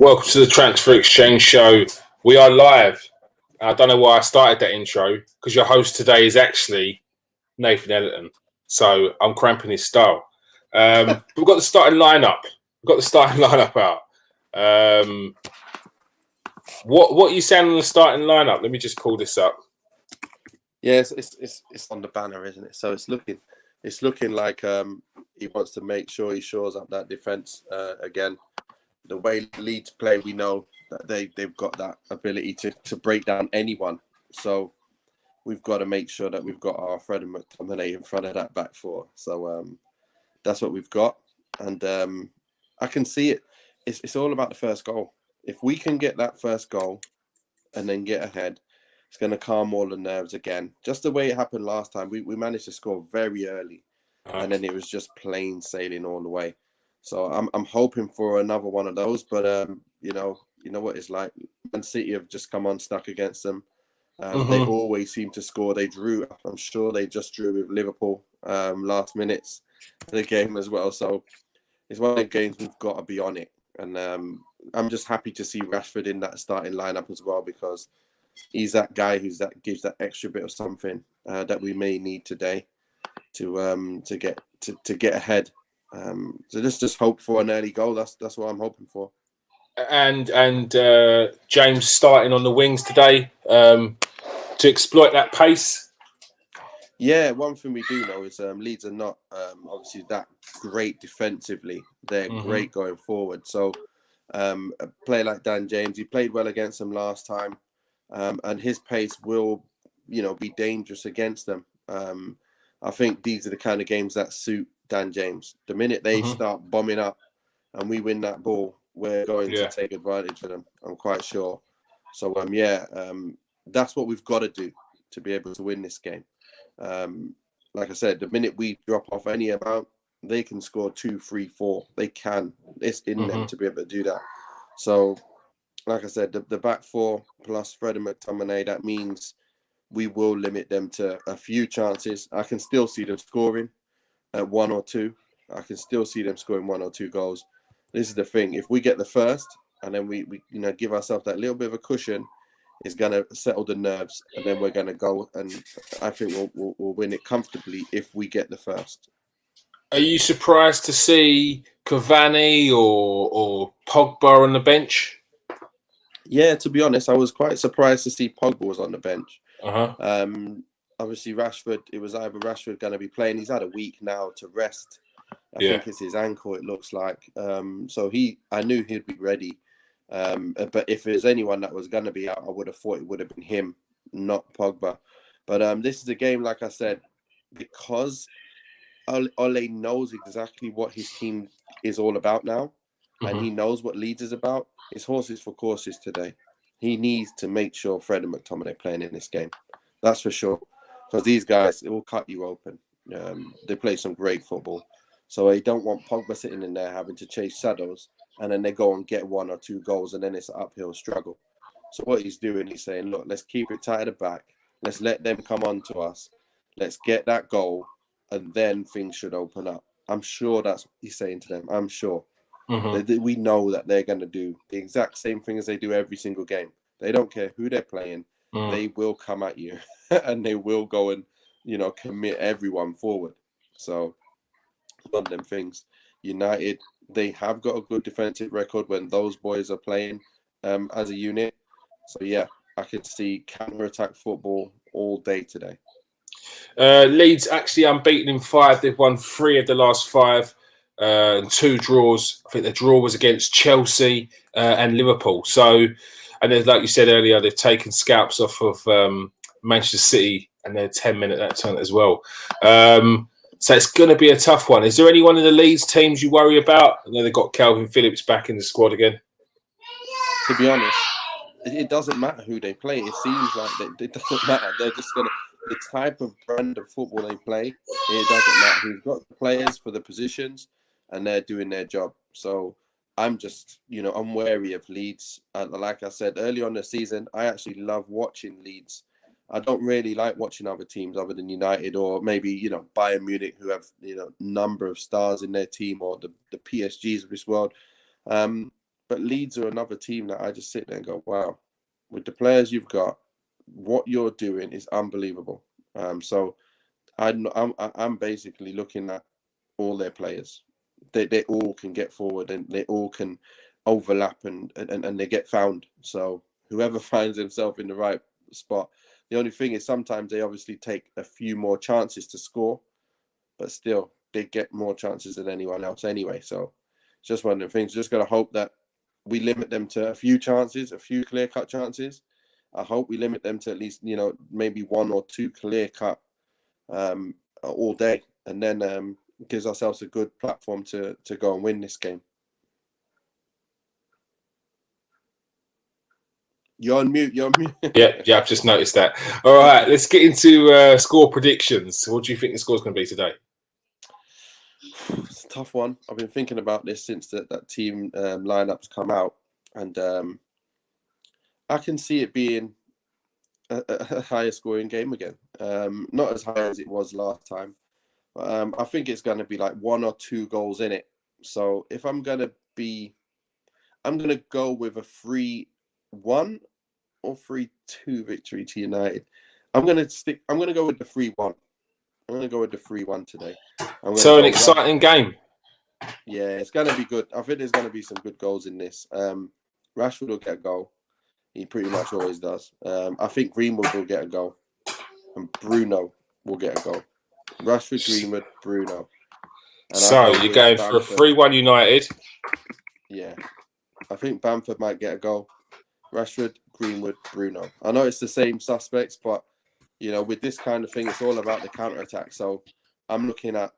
Welcome to the Transfer Exchange Show. We are live. I don't know why I started that intro, because your host today is actually Nathan Ellington. So I'm cramping his style. We've got the starting lineup. Out. What are you saying on the starting lineup? Let me just pull this up. Yeah, it's on the banner, isn't it? So it's looking like he wants to make sure he shores up that defense again. The way Leeds play, we know that they've got that ability to break down anyone. So we've got to make sure that we've got our Fred and McTominay in front of that back four. So that's what we've got, and I can see it. It's all about the first goal. If we can get that first goal and then get ahead, it's going to calm all the nerves again. Just the way it happened last time. We managed to score very early, and then it was just plain sailing all the way. So I'm hoping for another one of those, but you know what it's like. Man City have just come unstuck against them. They always seem to score. They drew. I'm sure they just drew with Liverpool last minutes of the game as well. So it's one of the games we've got to be on it. And I'm just happy to see Rashford in that starting lineup as well, because he's that guy that gives that extra bit of something that we may need today to get ahead. So just hope for an early goal. That's what I'm hoping for. And James starting on the wings today to exploit that pace. Yeah, one thing we do know is Leeds are not obviously that great defensively. They're great going forward. So a player like Dan James, he played well against them last time, and his pace will, be dangerous against them. I think these are the kind of games that suit Dan James. The minute they start bombing up and we win that ball, we're going to take advantage of them. I'm quite sure. So that's what we've got to do to be able to win this game. Like I said, the minute we drop off any amount, they can score 2, 3, 4. They can. It's in them to be able to do that. So, like I said, the back four plus Fred and McTominay, that means we will limit them to a few chances. I can still see them scoring at 1 or 2. I can still see them scoring 1 or 2 goals. This is the thing. If we get the first and then we give ourselves that little bit of a cushion, it's going to settle the nerves, and then we're going to go, and I think we'll win it comfortably if we get the first. Are you surprised to see Cavani or Pogba on the bench? Yeah, to be honest, I was quite surprised to see Pogba was on the bench. Obviously, Rashford, it was either Rashford going to be playing. He's had a week now to rest. I think it's his ankle, it looks like. So I knew he'd be ready. But if there's anyone that was going to be out, I would have thought it would have been him, not Pogba. But this is a game, like I said, because Ole knows exactly what his team is all about now, and he knows what Leeds is about. It's horses for courses today. He needs to make sure Fred and McTominay playing in this game. That's for sure. Because these guys, it will cut you open. They play some great football. So I don't want Pogba sitting in there having to chase shadows, and then they go and get 1 or 2 goals, and then it's an uphill struggle. So what he's doing, he's saying, look, let's keep it tight at the back. Let's let them come on to us. Let's get that goal, and then things should open up. I'm sure that's what he's saying to them. I'm sure. We know that they're going to do the exact same thing as they do every single game. They don't care who they're playing. They will come at you, and they will go and, commit everyone forward. So one of them things. United, they have got a good defensive record when those boys are playing as a unit. So, yeah, I could see counter-attack football all day today. Leeds actually unbeaten in 5. They've won 3 of the last 5 and 2 draws. I think the draw was against Chelsea and Liverpool. So, and then, like you said earlier, they've taken scalps off of Manchester City, and they're 10 minutes that turn as well. So it's going to be a tough one. Is there anyone in the Leeds teams you worry about? I know they've got Calvin Phillips back in the squad again. To be honest, it doesn't matter who they play. It seems like it doesn't matter. They're just going to, the type of brand of football they play, it doesn't matter. We've got the players for the positions, and they're doing their job. So I'm just, I'm wary of Leeds. Like I said, early on in the season, I actually love watching Leeds. I don't really like watching other teams other than United or maybe, Bayern Munich, who have, number of stars in their team, or the PSGs of this world. But But Leeds are another team that I just sit there and go, wow, with the players you've got, what you're doing is unbelievable. So I'm basically looking at all their players. They all can get forward and they all can overlap and they get found. So whoever finds himself in the right spot. The only thing is sometimes they obviously take a few more chances to score, but still they get more chances than anyone else anyway. So it's just one of the things. Just got to hope that we limit them to a few chances, a few clear-cut chances. I hope we limit them to at least, maybe 1 or 2 clear-cut all day, and then gives ourselves a good platform to go and win this game. You're on mute. Yeah, I've just noticed that. All right, let's get into score predictions. What do you think the score's going to be today? It's a tough one. I've been thinking about this since that team lineups come out, and I can see it being a higher scoring game again. Not as high as it was last time. I think it's going to be like 1 or 2 goals in it. So if I'm going to go with a 3-1 or 3-2 victory to United. I'm going to go with the 3-1. I'm going to go with the 3-1 today. So an exciting game. Yeah, it's going to be good. I think there's going to be some good goals in this. Rashford will get a goal. He pretty much always does. I think Greenwood will get a goal. And Bruno will get a goal. Rashford, Greenwood, Bruno. And so you're going for a 3-1 United? Yeah. I think Bamford might get a goal. Rashford, Greenwood, Bruno. I know it's the same suspects, but, with this kind of thing, it's all about the counter-attack. So I'm looking at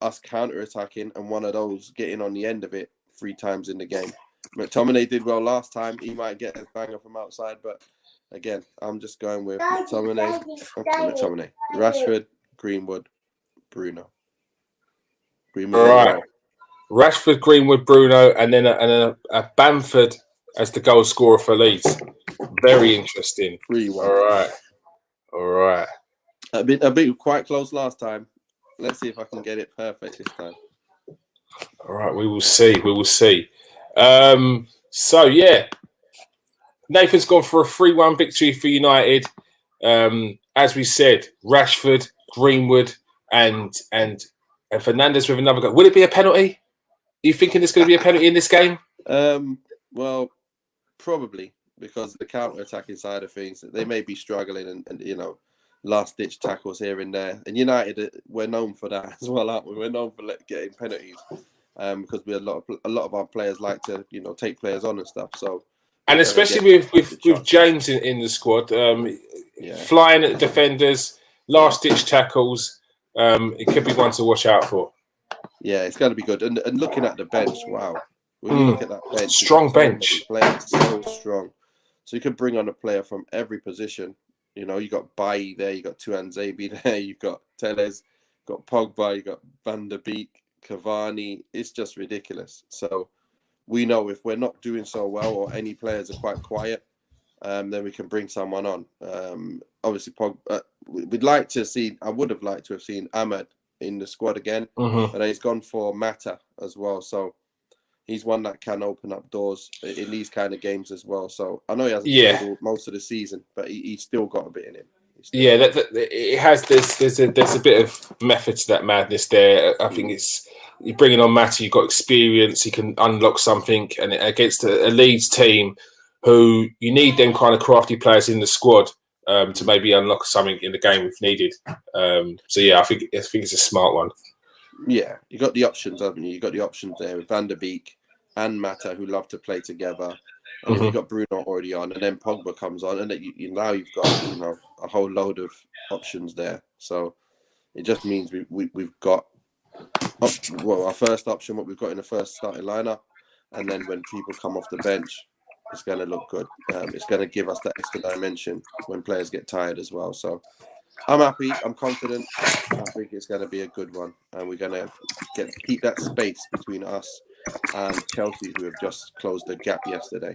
us counter-attacking and one of those getting on the end of it 3 times in the game. McTominay did well last time. He might get a banger from outside, but again, I'm just going with McTominay, Rashford, Greenwood, Bruno. All right. Rashford, Greenwood, Bruno, and then a Bamford as the goal scorer for Leeds. Very interesting. 3-1. All right. A bit quite close last time. Let's see if I can get it perfect this time. All right, we will see. So yeah, Nathan's gone for a 3-1 victory for United. As we said, Rashford, Greenwood, and Fernandes with another goal. Will it be a penalty? Are you thinking there's going to be a penalty in this game? Well, probably, because the counter-attacking side of things, they may be struggling and last-ditch tackles here and there. And United, we're known for that as well, aren't we? We're known for getting penalties because a lot of our players like to, take players on and stuff. So, and especially with James in the squad, flying at defenders, last-ditch tackles, it could be one to watch out for. Yeah, it's going to be good. And looking at the bench, wow. When you look at that bench, strong bench. Players so strong. So you could bring on a player from every position. You got Bailly there, you got Tuanzebe there, you've got Telles, got Pogba, you got Van der Beek, Cavani. It's just ridiculous. So we know if we're not doing so well or any players are quite quiet, then we can bring someone on. Obviously, Pogba. I would have liked to have seen Ahmed in the squad again, but he's gone for Mata as well. So he's one that can open up doors in these kind of games as well. So I know he hasn't played most of the season, but he's still got a bit in him. It has. There's a bit of method to that madness there. I think it's you're bringing on Mata. You've got experience. He can unlock something, and against a Leeds team who you need them kind of crafty players in the squad to maybe unlock something in the game if needed. So yeah, I think it's a smart one. Yeah, you got the options, haven't you? You got the options there with Van der Beek and Mata, who love to play together. And if you've got Bruno already on, and then Pogba comes on, and now you've got a whole load of options there. So it just means we've got our first option, what we've got in the first starting lineup, and then when people come off the bench, it's going to look good. It's going to give us that extra dimension when players get tired as well. So I'm happy. I'm confident. I think it's going to be a good one, and we're going to keep that space between us and Chelsea, who have just closed the gap yesterday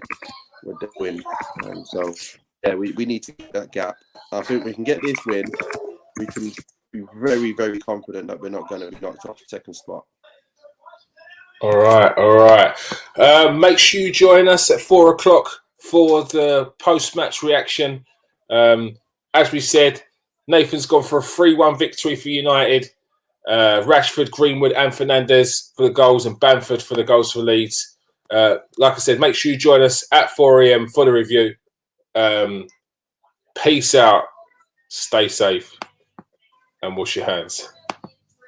with the win. And so, yeah, we need to keep that gap. I think we can get this win. We can be very, very confident that we're not going to be knocked off the second spot. All right. Make sure you join us at 4 o'clock for the post-match reaction. As we said, Nathan's gone for a 3-1 victory for United. Rashford, Greenwood and Fernandes for the goals and Bamford for the goals for Leeds. Like I said, make sure you join us at 4 a.m. for the review. Peace out. Stay safe and wash your hands.